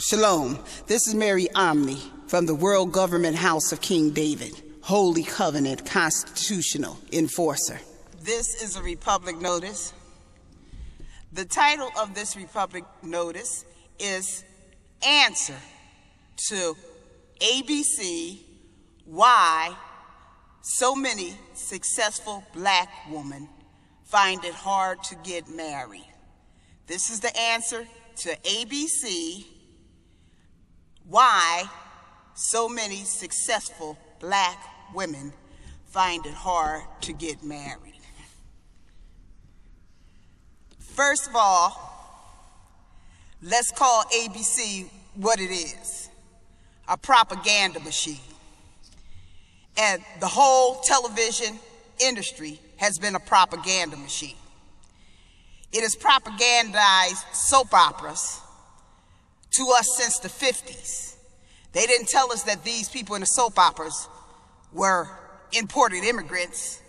Shalom, this is Mary Omni from the World Government House of King David, Holy Covenant Constitutional Enforcer. This is a Republic Notice. The title of this Republic Notice is Answer to ABC Why So Many Successful Black Women Find It Hard to Get Married. This is the answer to ABC why so many successful black women find it hard to get married. First of all, let's call ABC what it is, a propaganda machine. And the whole television industry has been a propaganda machine. It has propagandized soap operas to us since the 50s. They didn't tell us that these people in the soap operas were imported immigrants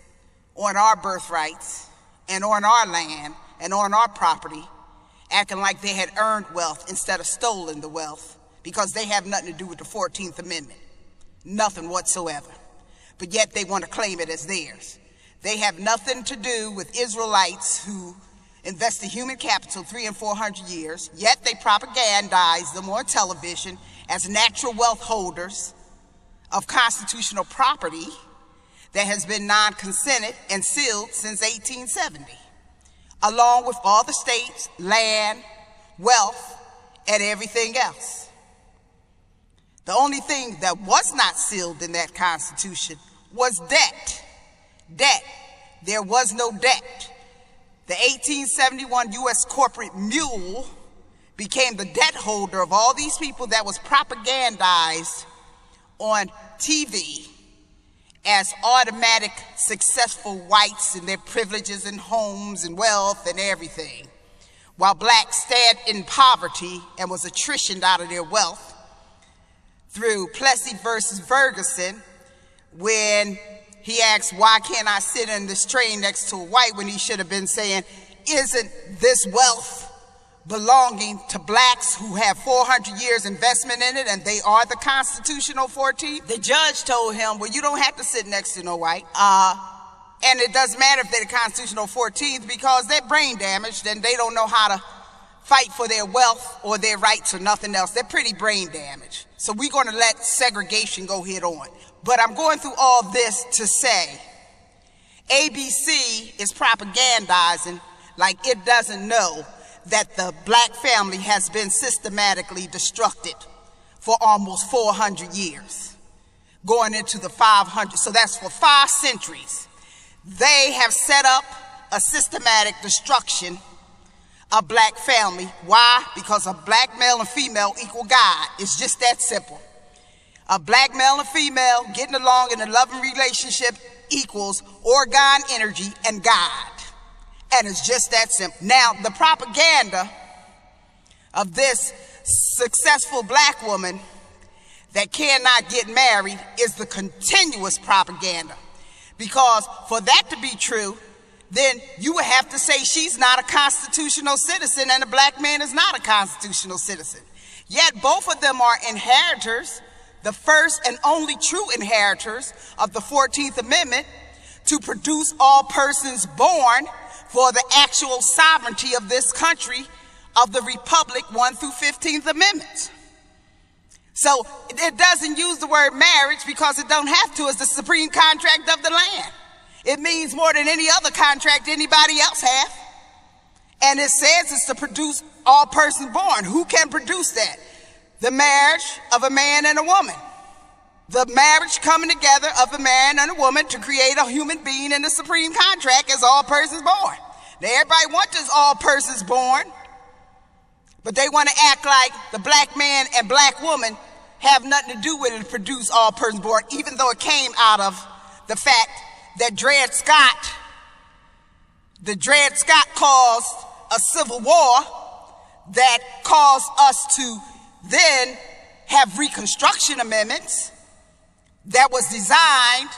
on our birthrights and on our land and on our property, acting like they had earned wealth instead of stolen the wealth, because they have nothing to do with the 14th Amendment. Nothing whatsoever. But yet they want to claim it as theirs. They have nothing to do with Israelites who invested human capital 300 and 400 years, yet they propagandize them on television as natural wealth holders of constitutional property that has been non-consented and sealed since 1870, along with all the states, land, wealth, and everything else. The only thing that was not sealed in that Constitution was debt. Debt. There was no debt. The 1871 U.S. corporate mule became the debt holder of all these people that was propagandized on TV as automatic successful whites and their privileges and homes and wealth and everything, while blacks stayed in poverty and was attritioned out of their wealth through Plessy versus Ferguson, when he asked, why can't I sit in this train next to a white, when he should have been saying, isn't this wealth belonging to blacks who have 400 years investment in it and they are the constitutional 14th? The judge told him, well, you don't have to sit next to no white. And it doesn't matter if they're the constitutional 14th, because they're brain damaged and they don't know how to fight for their wealth or their rights or nothing else. They're pretty brain damaged. So we're going to let segregation go head on. But I'm going through all this to say ABC is propagandizing like it doesn't know that the black family has been systematically destructed for almost 400 years, going into the 500. So that's for 5 centuries. They have set up a systematic destruction of black family. Why? Because a black male and female equal God. It's just that simple. A black male and female getting along in a loving relationship equals orgone energy and God. And it's just that simple. Now, the propaganda of this successful black woman that cannot get married is the continuous propaganda. Because for that to be true, then you would have to say she's not a constitutional citizen and a black man is not a constitutional citizen. Yet both of them are inheritors, the first and only true inheritors of the 14th Amendment, to produce all persons born for the actual sovereignty of this country, of the Republic 1 through 15th Amendments. So it doesn't use the word marriage because it don't have to. It's the supreme contract of the land. It means more than any other contract anybody else have. And it says it's to produce all persons born. Who can produce that? The marriage of a man and a woman. The marriage coming together of a man and a woman to create a human being in the supreme contract as all persons born. Now everybody wants this all persons born, but they want to act like the black man and black woman have nothing to do with it to produce all persons born, even though it came out of the fact that Dred Scott caused a civil war that caused us to then have Reconstruction amendments that was designed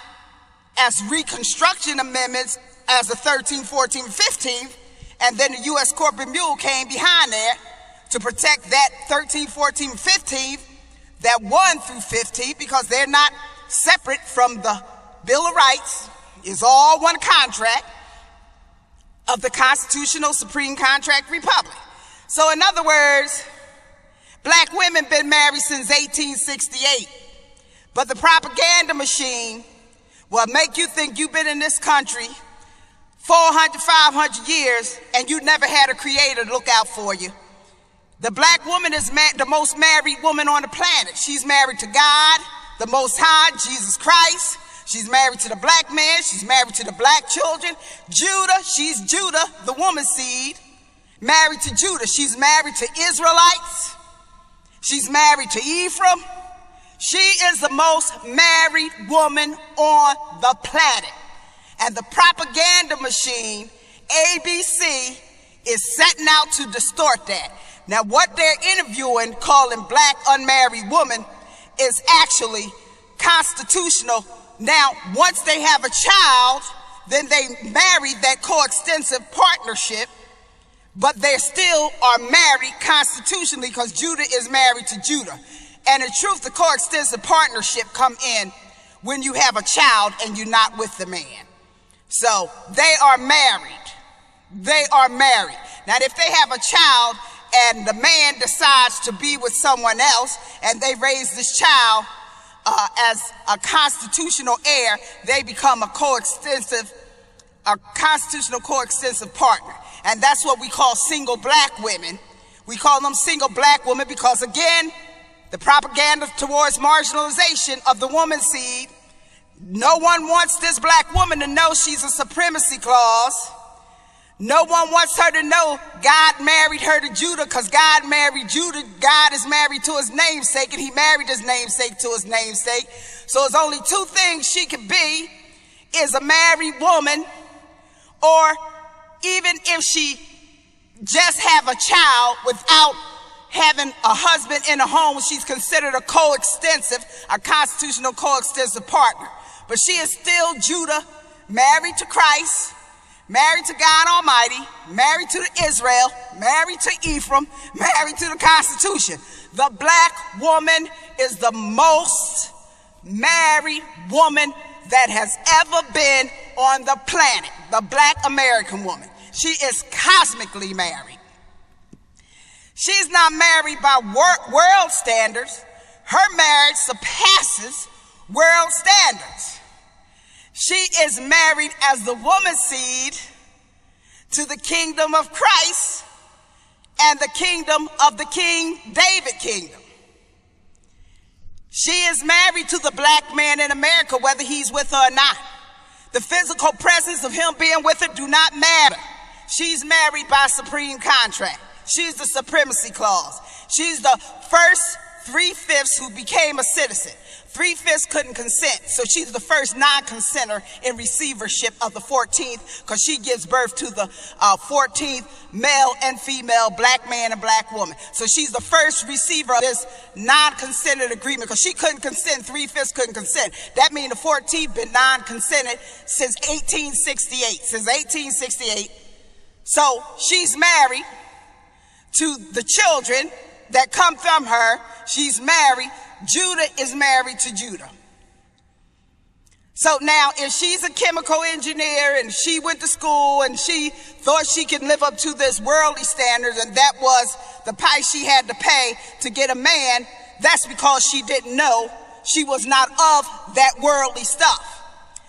as Reconstruction amendments as the 13th, 14th, 15th, and then the U.S. corporate mule came behind that to protect that 13, 14, 15, that 1 through 15, because they're not separate from the Bill of Rights. It's all one contract of the constitutional supreme contract republic. So in other words, black women been married since 1868, but the propaganda machine will make you think you've been in this country 400, 500 years and you never had a creator to look out for you. The black woman is the most married woman on the planet. She's married to God, the Most High, Jesus Christ. She's married to the black man. She's married to the black children. Judah, she's Judah, the woman's seed. Married to Judah. She's married to Israelites. She's married to Ephraim. She is the most married woman on the planet. And the propaganda machine, ABC, is setting out to distort that. Now, what they're interviewing, calling black unmarried woman, is actually constitutional. Now, once they have a child, then they marry that coextensive partnership, but they still are married constitutionally because Judah is married to Judah. And in truth, the coextensive partnership come in when you have a child and you're not with the man. So they are married. They are married. Now, if they have a child and the man decides to be with someone else and they raise this child as a constitutional heir, they become a constitutional coextensive partner. And that's what we call single black women. We call them single black women because, again, the propaganda towards marginalization of the woman's seed, no one wants this black woman to know she's a supremacy clause. No one wants her to know God married her to Judah because God married Judah. God is married to his namesake, and he married his namesake to his namesake. So there's only two things she could be, is a married woman, or even if she just have a child without having a husband in a home, she's considered a constitutional coextensive partner. But she is still Judah, married to Christ, married to God Almighty, married to Israel, married to Ephraim, married to the Constitution. The black woman is the most married woman that has ever been on the planet, the black American woman. She is cosmically married. She's not married by world standards. Her marriage surpasses world standards. She is married as the woman's seed to the kingdom of Christ and the kingdom of the King David kingdom. She is married to the black man in America, whether he's with her or not. The physical presence of him being with her do not matter. She's married by supreme contract. She's the supremacy clause. She's the first 3/5 who became a citizen. 3/5 couldn't consent, so she's the first non-consenter in receivership of the 14th because she gives birth to the 14th male and female, black man and black woman. So she's the first receiver of this non-consented agreement because she couldn't consent, 3/5 couldn't consent. That means the 14th been non-consented since 1868, since 1868. So she's married to the children that come from her. She's married. Judah is married to Judah. So now if she's a chemical engineer and she went to school and she thought she could live up to this worldly standards and that was the price she had to pay to get a man, that's because she didn't know she was not of that worldly stuff.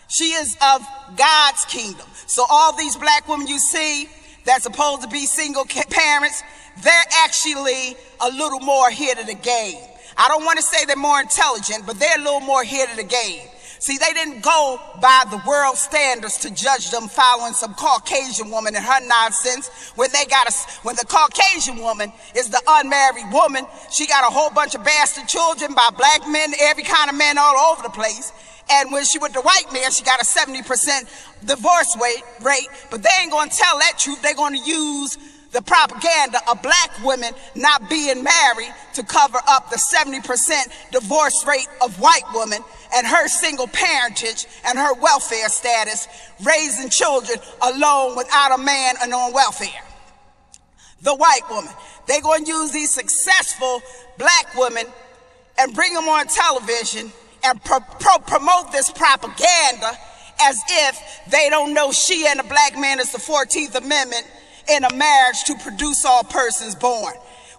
She is of God's kingdom. So all these black women you see that's supposed to be single parents, they're actually a little more ahead of the game. I don't want to say they're more intelligent, but they're a little more ahead of the game. See, they didn't go by the world standards to judge them following some Caucasian woman and her nonsense. When the Caucasian woman is the unmarried woman, she got a whole bunch of bastard children by black men, every kind of men all over the place. And when she went to white man, she got a 70% divorce rate, but they ain't going to tell that truth. They're going to use the propaganda of black women not being married to cover up the 70% divorce rate of white women and her single parentage and her welfare status, raising children alone without a man and on welfare. the white woman. They're going to use these successful black women and bring them on television and promote this propaganda as if they don't know she and a black man is the 14th Amendment in a marriage to produce all persons born.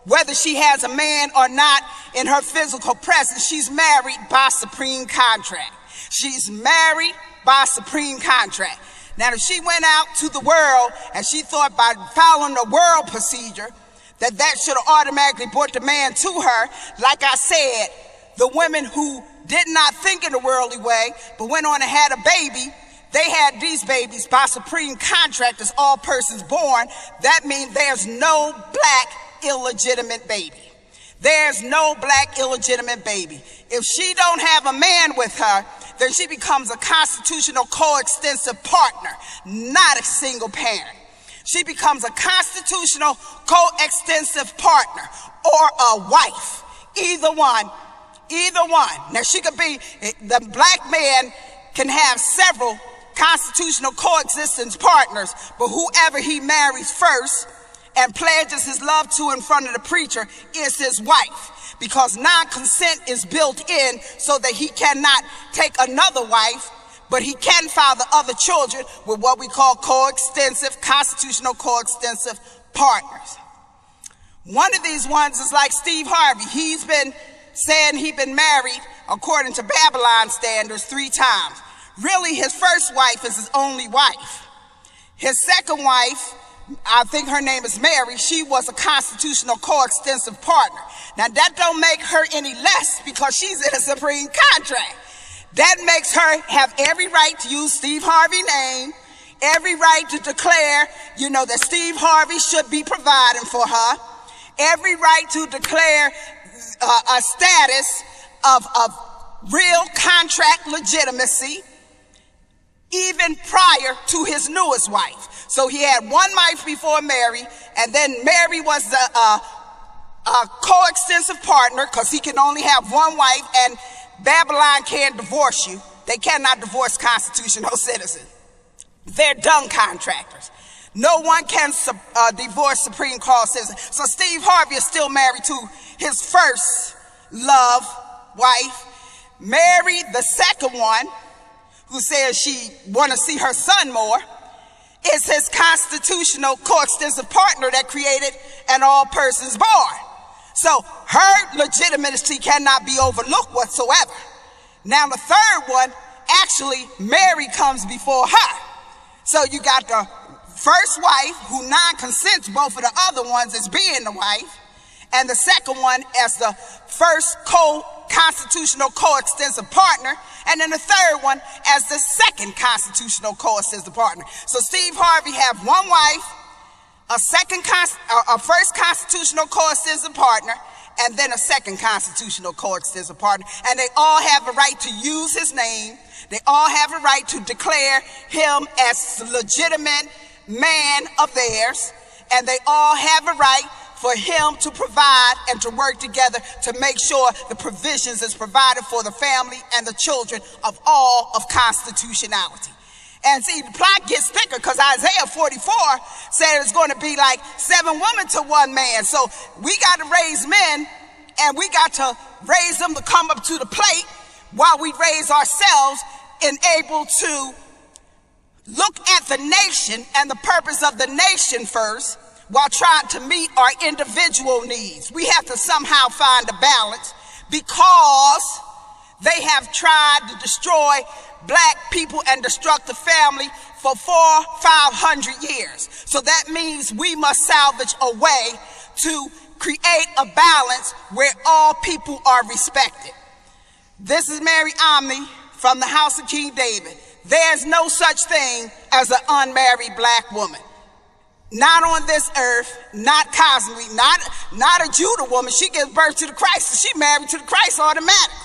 Whether she has a man or not in her physical presence, she's married by supreme contract. She's married by supreme contract. Now, if she went out to the world and she thought by following the world procedure that should have automatically brought the man to her, like I said, the women who did not think in a worldly way but went on and had a baby, they had these babies by supreme contract as all persons born. That means there's no black illegitimate baby. There's no black illegitimate baby. If she don't have a man with her, then she becomes a constitutional coextensive partner, not a single parent. She becomes a constitutional coextensive partner or a wife. Either one. Either one. Now she could be, the black man can have several constitutional coexistence partners, but whoever he marries first and pledges his love to in front of the preacher is his wife, because non-consent is built in so that he cannot take another wife, but he can father other children with what we call coextensive, constitutional coextensive partners. One of these ones is like Steve Harvey. He's been saying he's been married, according to Babylon standards, 3 times. Really, his first wife is his only wife. His second wife, I think her name is Mary, she was a constitutional coextensive partner. Now that don't make her any less because she's in a supreme contract. That makes her have every right to use Steve Harvey's name, every right to declare, that Steve Harvey should be providing for her, every right to declare a status of real contract legitimacy, even prior to his newest wife. So he had one wife before Mary, and then Mary was a coextensive partner because he can only have one wife, and Babylon can't divorce you. They cannot divorce constitutional citizens. They're dung contractors. No one can divorce Supreme Court citizens. So Steve Harvey is still married to his first love wife. Mary, the second one, who says she want to see her son more, is his constitutional coextensive partner that created an all persons born. So her legitimacy cannot be overlooked whatsoever. Now the third one, actually Mary comes before her. So you got the first wife who non-consents both of the other ones as being the wife, and the second one as the first constitutional coextensive partner, and then the third one as the second constitutional coextensive partner. So Steve Harvey have one wife, a first constitutional coextensive partner, and then a second constitutional coextensive partner, and they all have a right to use his name. They all have a right to declare him as a legitimate man of theirs, and they all have a right for him to provide and to work together to make sure the provisions is provided for the family and the children of all of constitutionality. And see, the plot gets thicker because Isaiah 44 said it's going to be like 7 women to 1 man. So we got to raise men, and we got to raise them to come up to the plate while we raise ourselves and able to look at the nation and the purpose of the nation first, while trying to meet our individual needs. We have to somehow find a balance, because they have tried to destroy black people and destruct the family for 400-500 years. So that means we must salvage a way to create a balance where all people are respected. This is Mary Omni from the house of King David. There's no such thing as an unmarried black woman. Not on this earth, not cosmically, not a Judah woman. She gives birth to the Christ, so she married to the Christ automatically.